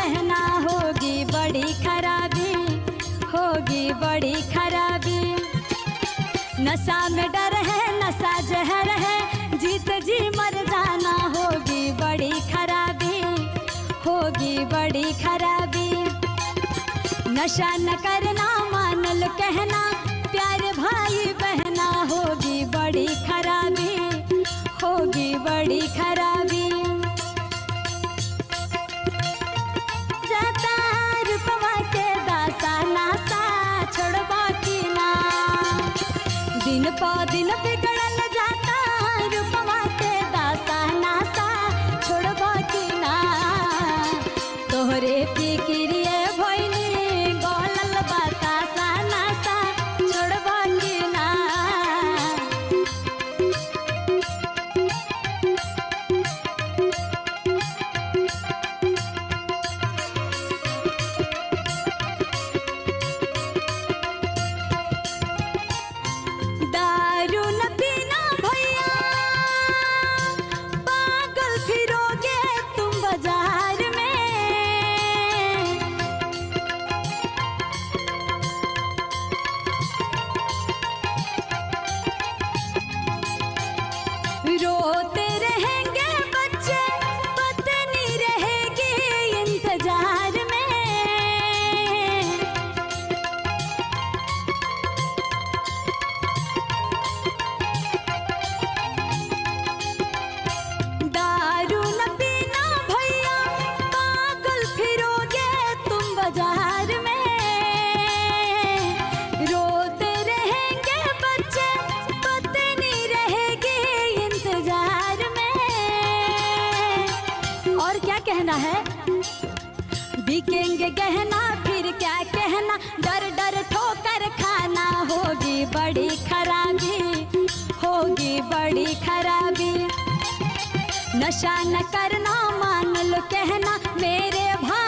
बहना होगी बड़ी खराबी, होगी बड़ी खराबी। नशा में डर है, नशा जहर है, जीत जी मर जाना होगी बड़ी खराबी, होगी बड़ी खराबी। नशा न करना मान लो कहना, प्यारे भाई बहना होगी बड़ी खराबी, होगी बड़ी खराबी। जाता रुपवा के दासा नासा छोड़बा की ना, दिन प दिन बिगड़ल जाता रुपवा के दासा नासा छोड़बा की ना। तोहरे फिक्रिए भइनी गलल बतासा नासा छोड़बा की ना। दारू न पीना भैया, पागल फिरोगे तुम बाजार में। रोते रहेंगे बच्चे, पत्नी रहेगी इंतजार में। दारू न पीना भैया, पागल फिरोगे तुम बाजार में। रोते रहेंगे बच्चे, पत्नी रहेगी इंतजार में। और क्या कहना है, बिकेंगे गहना फिर क्या कहना, डर डर ठोकर खाना होगी बड़ी खराबी, होगी बड़ी खराबी। नशा न करना मान लो कहना मेरे भाई